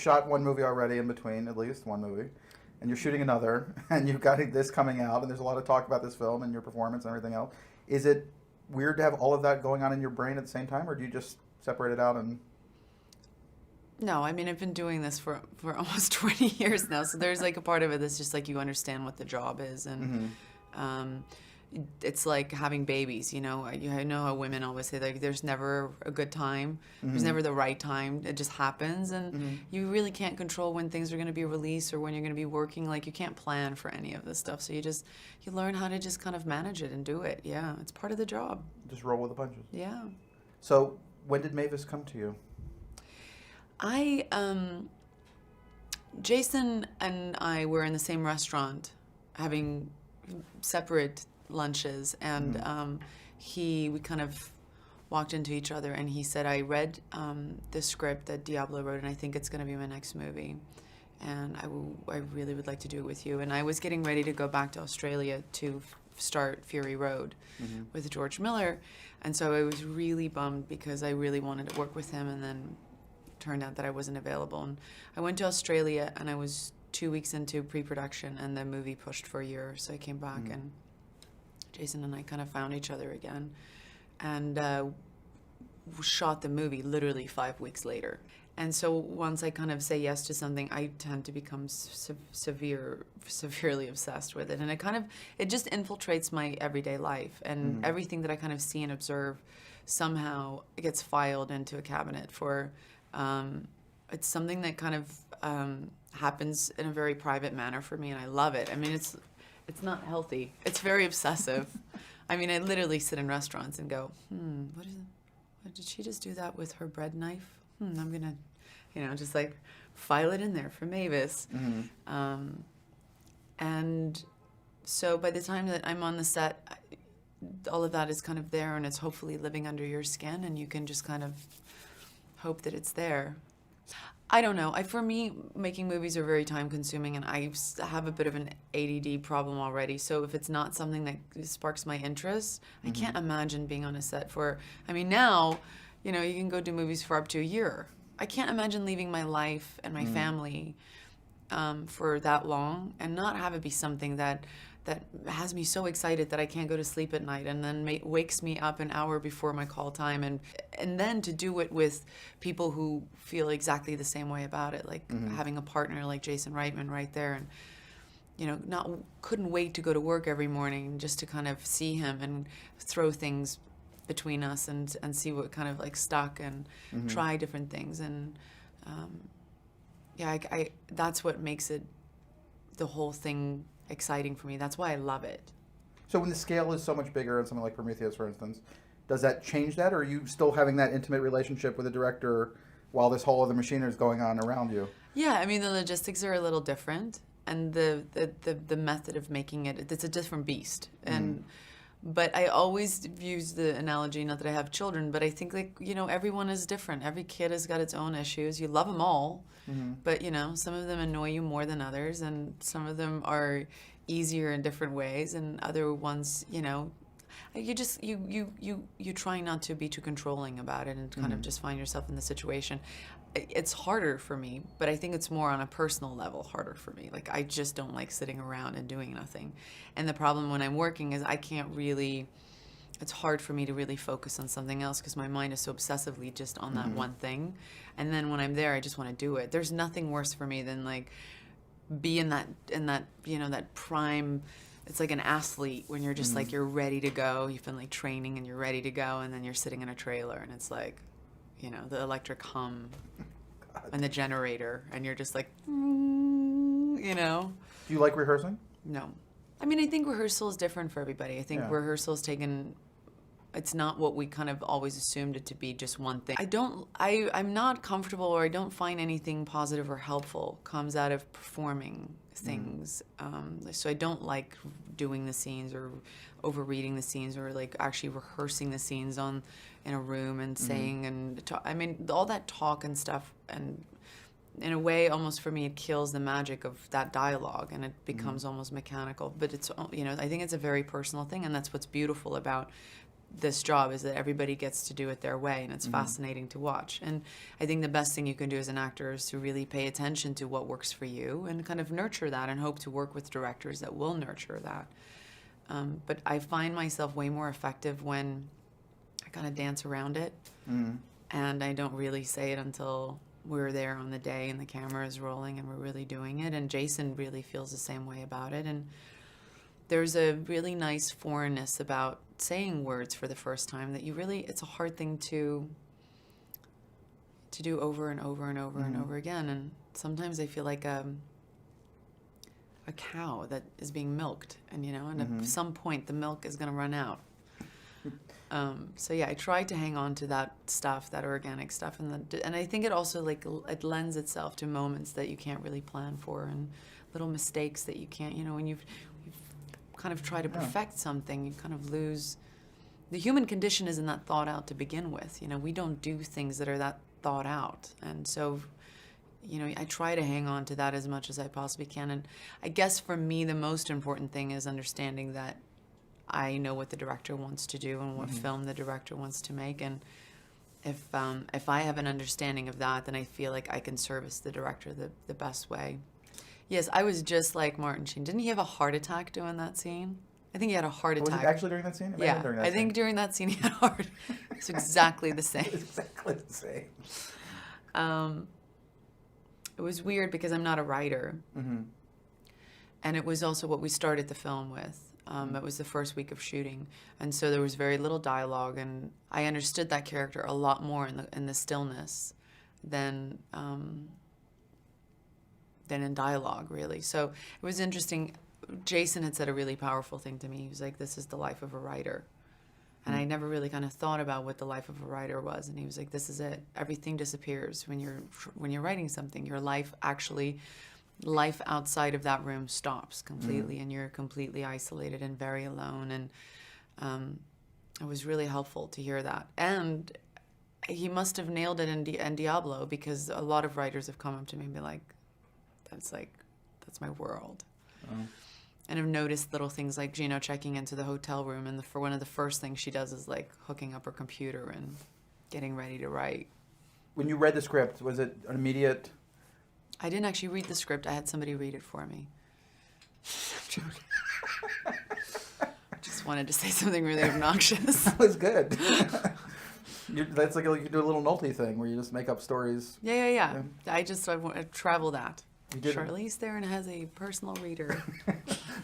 shot one movie already in between, at least one movie, and you're shooting another, and you've got this coming out, and there's a lot of talk about this film and your performance and everything else. Is it weird to have all of that going on in your brain at the same time, or do you just separate it out and... No, I mean, I've been doing this for almost 20 years now, so there's like a part of it that's just like you understand what the job is, and it's like having babies, you know. I know how women always say, like, there's never a good time, there's never the right time, it just happens, and you really can't control when things are going to be released or when you're going to be working. Like, you can't plan for any of this stuff, so you learn how to just kind of manage it and do it. Yeah, it's part of the job. Just roll with the punches. Yeah. So when did Mavis come to you? Jason and I were in the same restaurant having separate lunches, and we kind of walked into each other, and he said, I read the script that Diablo wrote, and I think it's going to be my next movie, and I really would like to do it with you. And I was getting ready to go back to Australia to start Fury Road with George Miller, and so I was really bummed because I really wanted to work with him, and then turned out that I wasn't available. And I went to Australia, and I was 2 weeks into pre-production, and the movie pushed for a year, so I came back, and Jason and I kind of found each other again, and shot the movie literally 5 weeks later. And so once I kind of say yes to something, I tend to become severely obsessed with it, and it just infiltrates my everyday life, and everything that I kind of see and observe somehow gets filed into a cabinet for. It's something that kind of happens in a very private manner for me, and I love it. I mean, it's not healthy. It's very obsessive. I mean, I literally sit in restaurants and go, what did she just do that with her bread knife? I'm gonna, just like file it in there for Mavis. And so by the time that I'm on the set, all of that is kind of there, and it's hopefully living under your skin, and you can just kind of hope that it's there. I don't know. For me, making movies are very time consuming, and I have a bit of an ADD problem already. So if it's not something that sparks my interest, I can't imagine being on a set for, now, you can go do movies for up to a year. I can't imagine leaving my life and my family for that long and not have it be something that has me so excited that I can't go to sleep at night, and then wakes me up an hour before my call time, and then to do it with people who feel exactly the same way about it, like having a partner like Jason Reitman right there, and couldn't wait to go to work every morning just to kind of see him and throw things between us and see what kind of like stuck, and try different things, and I that's what makes it, the whole thing, exciting for me. That's why I love it. So when the scale is so much bigger on something like Prometheus, for instance, does that change that, or are you still having that intimate relationship with the director while this whole other machinery is going on around you? Yeah, the logistics are a little different, and the method of making it's a different beast. And but I always use the analogy, not that I have children, but I think everyone is different. Every kid has got its own issues. You love them all, but some of them annoy you more than others, and some of them are easier in different ways, and other ones, you try not to be too controlling about it, and kind of just find yourself in the situation. It's harder for me, but I think it's more on a personal level harder for me. Like, I just don't like sitting around and doing nothing. And the problem when I'm working is it's hard for me to really focus on something else because my mind is so obsessively just on that one thing. And then when I'm there, I just want to do it. There's nothing worse for me than like be in that that prime. It's like an athlete when you're just like, you're ready to go. You've been like training and you're ready to go, and then you're sitting in a trailer and it's like, the electric hum and the generator, and you're just like, Do you like rehearsing? No. I think rehearsal is different for everybody. I think rehearsal is it's not what we kind of always assumed it to be, just one thing. I'm not comfortable, or I don't find anything positive or helpful comes out of performing things. So I don't like doing the scenes or over-reading the scenes, or like actually rehearsing the scenes in a room and saying and talk. All that talk and stuff, and in a way, almost for me, it kills the magic of that dialogue, and it becomes almost mechanical. But it's, I think it's a very personal thing, and that's what's beautiful about this job is that everybody gets to do it their way, and it's fascinating to watch. And I think the best thing you can do as an actor is to really pay attention to what works for you and kind of nurture that, and hope to work with directors that will nurture that. But I find myself way more effective when I kind of dance around it, and I don't really say it until we're there on the day and the camera is rolling and we're really doing it. And Jason really feels the same way about it. And there's a really nice foreignness about saying words for the first time that it's a hard thing to do over and over and over and over again. And sometimes I feel like a cow that is being milked, and at some point the milk is going to run out. So yeah, I try to hang on to that stuff, that organic stuff, and I think it also it lends itself to moments that you can't really plan for, and little mistakes that you can't, when you've kind of try to perfect something, you kind of lose. The human condition isn't that thought out to begin with. We don't do things that are that thought out, and so I try to hang on to that as much as I possibly can. And I guess for me, the most important thing is understanding that I know what the director wants to do and what film the director wants to make. And if I have an understanding of that, then I feel like I can service the director the best way. Yes, I was just like Martin Sheen. Didn't he have a heart attack doing that scene? I think he had a heart attack. Was it actually during that scene? It may have been during that I think scene. during that scene he had a heart. It's exactly the same. It's exactly the same. It was weird because I'm not a writer. And it was also what we started the film with. It was the first week of shooting, and so there was very little dialogue, and I understood that character a lot more in the stillness than in dialogue, really. So it was interesting. Jason had said a really powerful thing to me. He was like, "This is the life of a writer," and I never really kind of thought about what the life of a writer was. And he was like, "This is it. Everything disappears when you're writing something. Your life outside of that room stops completely, and you're completely isolated and very alone." And it was really helpful to hear that. And he must have nailed it in Diablo, because a lot of writers have come up to me and be like, that's my world. And I've noticed little things like Gino checking into the hotel room, and for one of the first things she does is hooking up her computer and getting ready to write. When you read the script, was it an immediate... I didn't actually read the script. I had somebody read it for me. I'm joking. I just wanted to say something really obnoxious. That was good. That's like you do a little Nolte thing where you just make up stories. Yeah. I travel that. You did. Charlize Theron has a personal reader.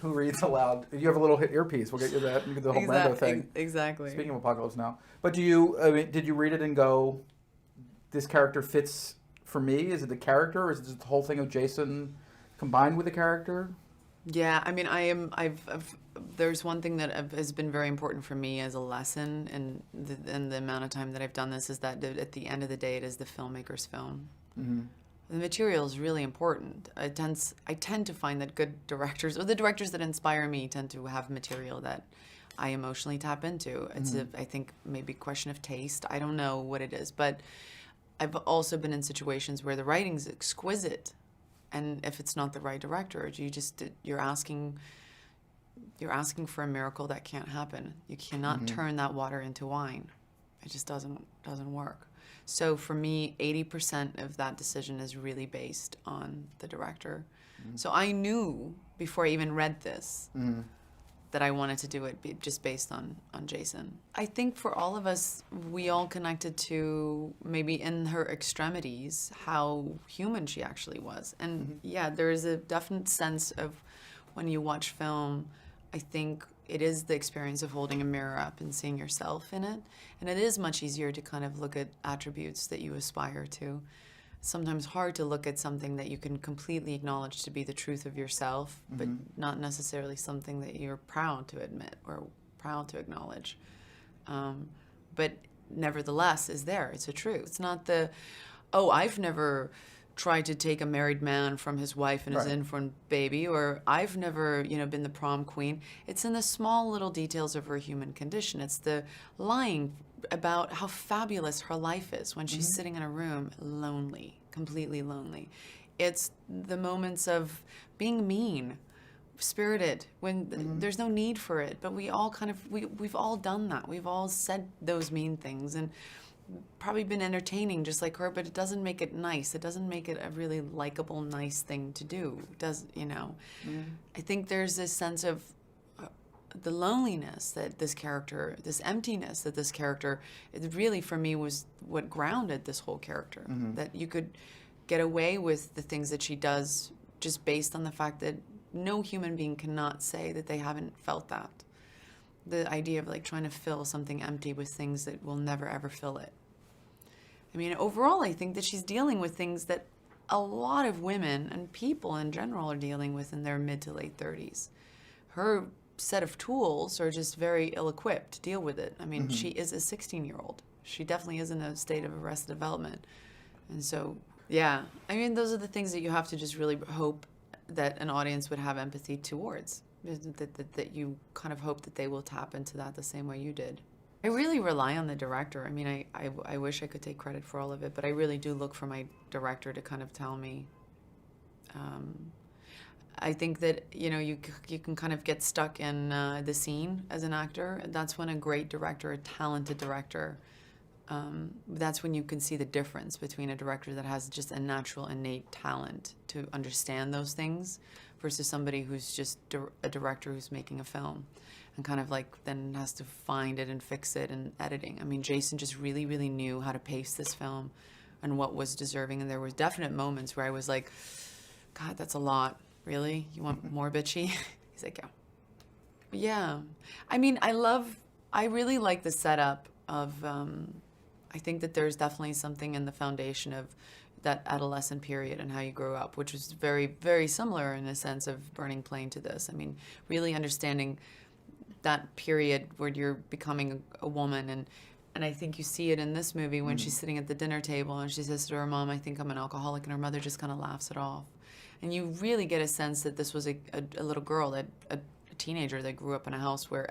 Who reads aloud. You have a little earpiece. We'll get you that. You get the whole Brando thing. Exactly. Speaking of Apocalypse Now. But did you read it and go, this character fits... For me, is it the character, or is it just the whole thing of Jason combined with the character? Yeah, I mean, there's one thing that has been very important for me as a lesson, and the amount of time that I've done this, is that at the end of the day, it is the filmmaker's film. The material is really important. I tend to find that good directors, or the directors that inspire me, tend to have material that I emotionally tap into. It's I think maybe a question of taste. I don't know what it is, but I've also been in situations where the writing's exquisite, and if it's not the right director, you're asking for a miracle that can't happen. You cannot turn that water into wine. It just doesn't work. So for me, 80% of that decision is really based on the director. So I knew before I even read this that I wanted to do it just based on Jason. I think for all of us, we all connected to, maybe in her extremities, how human she actually was. And yeah, there is a definite sense of, when you watch film, I think it is the experience of holding a mirror up and seeing yourself in it. And it is much easier to kind of look at attributes that you aspire to. Sometimes hard to look at something that you can completely acknowledge to be the truth of yourself, but not necessarily something that you're proud to admit or proud to acknowledge. But nevertheless is there. It's a truth. It's not I've never tried to take a married man from his wife and his infant baby, or I've never, been the prom queen. It's in the small little details of her human condition. It's the lying about how fabulous her life is when she's sitting in a room lonely, completely lonely. It's the moments of being mean, spirited when there's no need for it. But we all kind of, we've all done that. We've all said those mean things and probably been entertaining just like her, but it doesn't make it nice. It doesn't make it a really likable, nice thing to do. Does, you know? I think there's this sense of the loneliness that this character, this emptiness that this character, it really for me was what grounded this whole character. That you could get away with the things that she does just based on the fact that no human being cannot say that they haven't felt that. The idea of like trying to fill something empty with things that will never ever fill it. I mean, overall, I think that she's dealing with things that a lot of women and people in general are dealing with in their mid to late 30s. Her set of tools are just very ill-equipped to deal with it. I mean, she is a 16-year-old. She definitely is in a state of arrested development. And so, yeah, I mean, those are the things that you have to just really hope that an audience would have empathy towards. That you kind of hope that they will tap into that the same way you did. I really rely on the director. I mean, I wish I could take credit for all of it, but I really do look for my director to kind of tell me. I think that, you know, you can kind of get stuck in the scene as an actor. That's when a great director, a talented director, that's when you can see the difference between a director that has just a natural, innate talent to understand those things versus somebody who's just a director who's making a film and kind of like then has to find it and fix it and editing. I mean, Jason just really, really knew how to pace this film and what was deserving. And there was definite moments where I was like, God, that's a lot. Really? You want more bitchy? He's like, yeah. Yeah. I mean, I really like the setup of, I think that there's definitely something in the foundation of that adolescent period and how you grow up, which is very, very similar in a sense of Burning Plain to this. I mean, really understanding that period where you're becoming a woman. And I think you see it in this movie when she's sitting at the dinner table and she says to her mom, I think I'm an alcoholic, and her mother just kind of laughs it off. And you really get a sense that this was a little girl, a teenager that grew up in a house where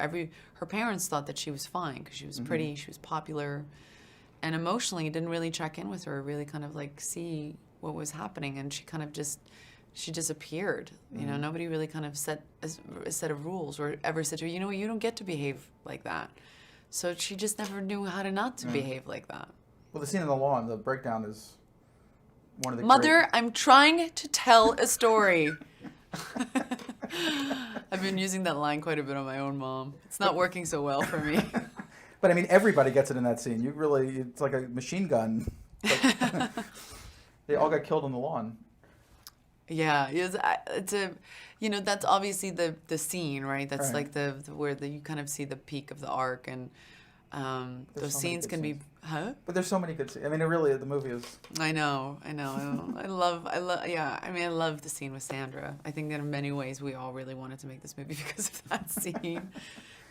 her parents thought that she was fine because she was pretty, she was popular, and emotionally didn't really check in with her, really kind of like see what was happening, and she kind of she disappeared. You know, nobody really kind of set a set of rules or ever said to her, you know, you don't get to behave like that. So she just never knew how to not to behave like that. Well, the scene on the lawn, the breakdown is one of the Mother, great... I'm trying to tell a story. I've been using that line quite a bit on my own mom. It's not working so well for me. But I mean, everybody gets it in that scene. It's like a machine gun. Like, they all got killed on the lawn. Yeah, it's a, you know, that's obviously the scene, right? That's like the where you kind of see the peak of the arc, and those so scenes can be, huh? But there's so many good scenes. I mean, the movie is. I know. I love, yeah. I mean, I love the scene with Sandra. I think that in many ways we all really wanted to make this movie because of that scene,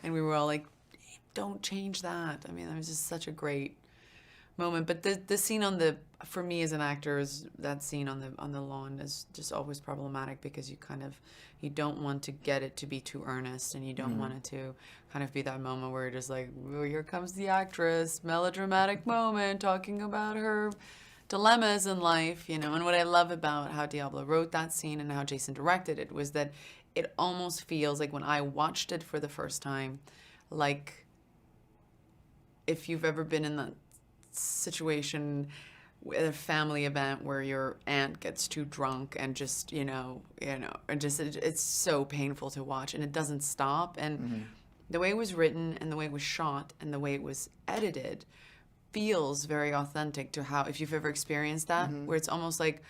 and we were all like, don't change that. I mean, it was just such a great moment. But the scene for me as an actor, is that scene on the lawn is just always problematic because you don't want to get it to be too earnest, and you don't want it to kind of be that moment where you're just like, oh, here comes the actress, melodramatic moment, talking about her dilemmas in life, you know. And what I love about how Diablo wrote that scene and how Jason directed it was that it almost feels like, when I watched it for the first time, like if you've ever been in that situation at a family event where your aunt gets too drunk and just, you know, and just it's so painful to watch, and it doesn't stop. And the way it was written and the way it was shot and the way it was edited feels very authentic to how, if you've ever experienced that, where it's almost like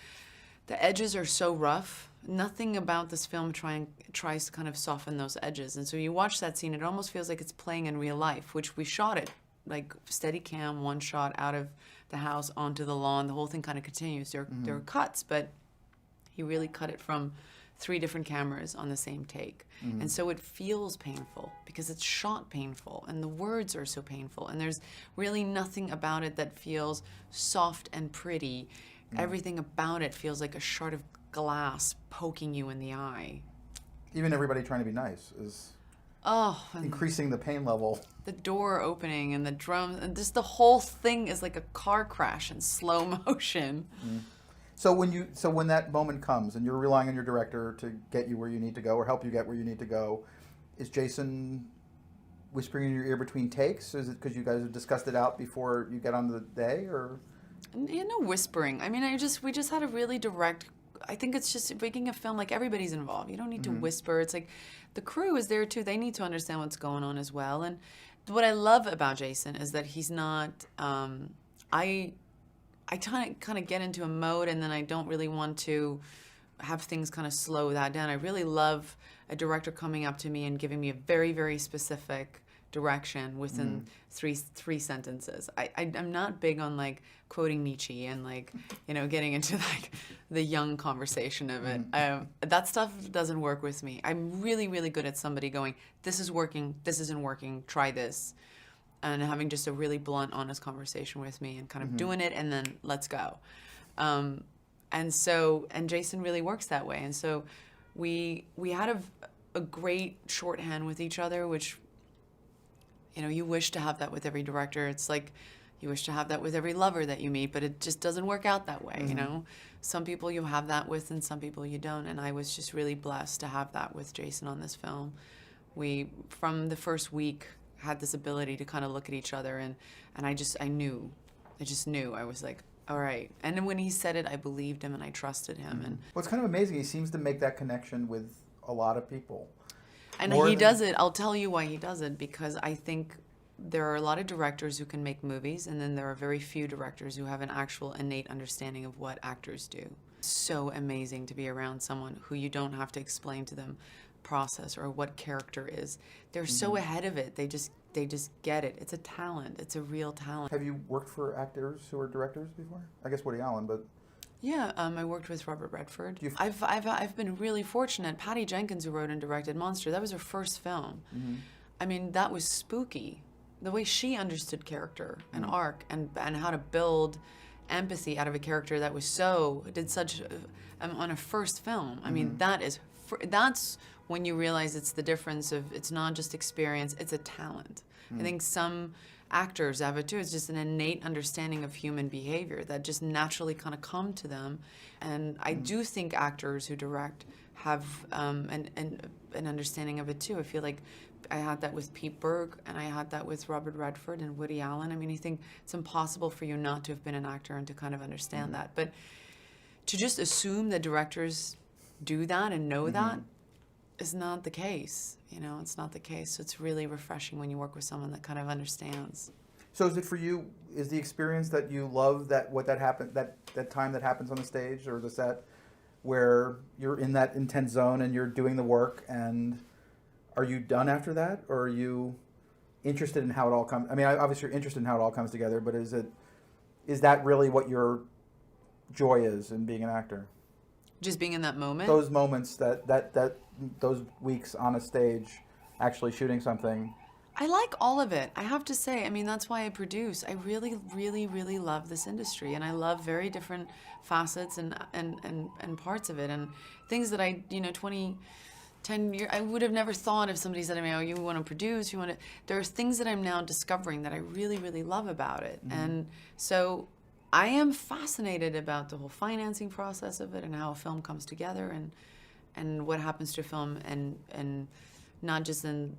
the edges are so rough. Nothing about this film tries to kind of soften those edges. And so you watch that scene, it almost feels like it's playing in real life, which we shot it like steady cam, one shot out of the house onto the lawn. The whole thing kind of continues. There are cuts, but he really cut it from 3 different cameras on the same take. And so it feels painful because it's shot painful and the words are so painful, and there's really nothing about it that feels soft and pretty. Everything about it feels like a shard of glass poking you in the eye. Even everybody trying to be nice is increasing the pain level. The door opening and the drums, and just the whole thing is like a car crash in slow motion. So when that moment comes and you're relying on your director to get you where you need to go or help you get where you need to go, is Jason whispering in your ear between takes? Is it because you guys have discussed it out before you get on the day, or? No whispering. I mean, we just had a really direct. I think it's just making a film, like, everybody's involved. You don't need to whisper. It's like the crew is there too. They need to understand what's going on as well. And what I love about Jason is that he's not. I kind of get into a mode, and then I don't really want to have things kind of slow that down. I really love a director coming up to me and giving me a very, very specific direction within three sentences. I'm not big on, like, quoting Nietzsche and, like, getting into, like, the young conversation of it. That stuff doesn't work with me. I'm really, really good at somebody going, this is working, this isn't working, try this. And having just a really blunt, honest conversation with me and kind of doing it, and then let's go. And Jason really works that way. And so we had a great shorthand with each other, which, you wish to have that with every director. It's like you wish to have that with every lover that you meet, but it just doesn't work out that way, Some people you have that with and some people you don't. And I was just really blessed to have that with Jason on this film. We, from the first week, had this ability to kind of look at each other, and I just knew. I was like, all right. And then when he said it, I believed him and I trusted him. And well, it's kind of amazing. He seems to make that connection with a lot of people. And he does it. I'll tell you why he does it, because I think there are a lot of directors who can make movies, and then there are very few directors who have an actual innate understanding of what actors do. So amazing to be around someone who you don't have to explain to them process or what character is. They're so ahead of it. They just get it. It's a talent. It's a real talent. Have you worked for actors who are directors before? I guess Woody Allen, but yeah, I worked with Robert Redford. I've been really fortunate. Patty Jenkins, who wrote and directed Monster, that was her first film. I mean, that was spooky. The way she understood character and arc and how to build empathy out of a character that was did such on a first film. I mean, that's when you realize it's the difference of, it's not just experience, it's a talent. I think some actors have it too. It's just an innate understanding of human behavior that just naturally kind of come to them. And I do think actors who direct have an understanding of it too. I feel like I had that with Pete Berg, and I had that with Robert Redford and Woody Allen. I mean, I think it's impossible for you not to have been an actor and to kind of understand that. But to just assume that directors do that and know that is not the case. It's not the case. So it's really refreshing when you work with someone that kind of understands. So is it for you, is the experience that you love that time that happens on the stage or the set where you're in that intense zone and you're doing the work, and are you done after that, or are you interested in how it all comes? I mean, obviously you're interested in how it all comes together, but is that really what your joy is in being an actor? Just being in that moment? Those moments, those weeks on a stage, actually shooting something. I like all of it, I have to say. I mean, that's why I produce. I really, really, really love this industry, and I love very different facets and parts of it, and things that 10 years, I would have never thought if somebody said to me, oh, you want to produce, there are things that I'm now discovering that I really, really love about it. And so I am fascinated about the whole financing process of it and how a film comes together and what happens to a film and not just in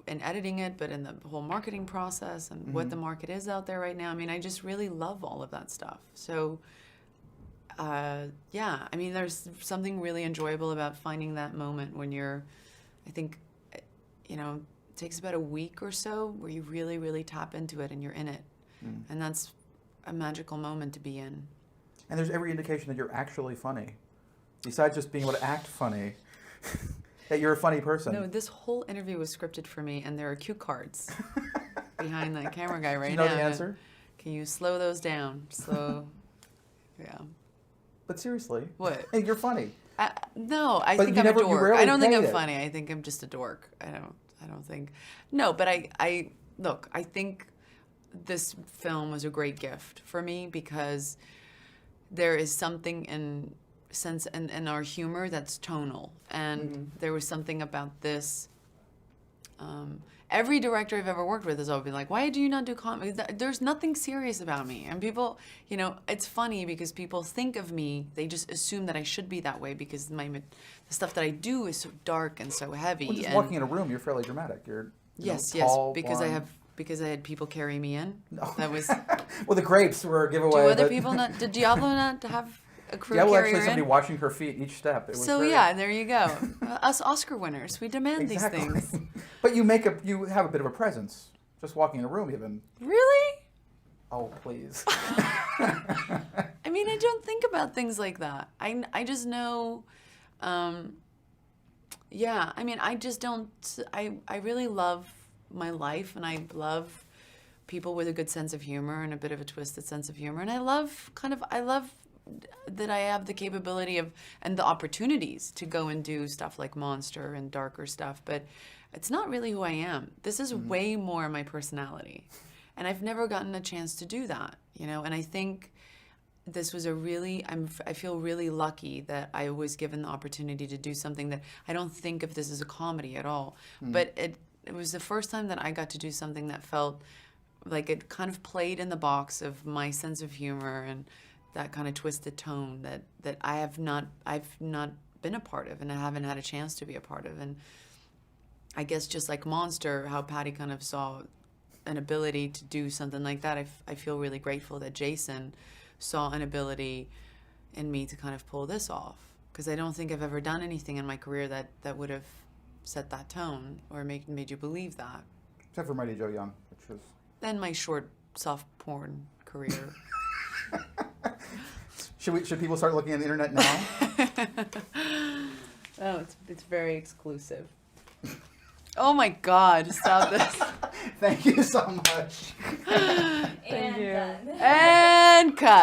editing it, but in the whole marketing process and what the market is out there right now. I mean, I just really love all of that stuff. So, yeah, I mean, there's something really enjoyable about finding that moment when I think, it takes about a week or so where you really, really tap into it and you're in it. And that's a magical moment to be in. And there's every indication that you're actually funny. Besides just being able to act funny, that you're a funny person. No, this whole interview was scripted for me, and there are cue cards behind the camera guy right now. Do you know the answer? Can you slow those down? Yeah. But seriously. What? You're funny. No, I think I'm a dork. I don't think I'm funny. I think I'm just a dork. I don't think. No, but I look, I think this film was a great gift for me because there is something in our humor that's tonal, and there was something about this Every director I've ever worked with has always been like, why do you not do comedy? There's nothing serious about me. And people, you know, it's funny because people think of me, they just assume that I should be that way because the stuff that I do is so dark and so heavy. Well, just and walking in a room, you're fairly dramatic. You're yes, tall, because blonde. because I had people carry me in. No. That was. Well, the grapes were a giveaway. Do other people not? Did Diablo not have a crew Diablo carrier actually somebody in? watching her feet each step. It was So very... yeah, there you go. Us Oscar winners, we demand Exactly. these things. But you have a bit of a presence. Just walking in a room, even. Really? Oh, please. I mean, I don't think about things like that. I just know, yeah, I mean, I just don't, I really love my life, and I love people with a good sense of humor and a bit of a twisted sense of humor. And I love that I have the capability of, and the opportunities to go and do stuff like Monster and darker stuff, but it's not really who I am. This is way more my personality. And I've never gotten a chance to do that, you know, and I think this was I feel really lucky that I was given the opportunity to do something that I don't think of this as a comedy at all. But it was the first time that I got to do something that felt like it kind of played in the box of my sense of humor and that kind of twisted tone that I've not been a part of, and I haven't had a chance to be a part of. And I guess just like Monster, how Patty kind of saw an ability to do something like that, I feel really grateful that Jason saw an ability in me to kind of pull this off, because I don't think I've ever done anything in my career that would have set that tone or made you believe that. Except for Mighty Joe Young, which was... Then my short soft porn career. Should people start looking at the internet now? Oh, it's very exclusive. Oh my God! Stop this. Thank you so much. Thank you. Done. And cut.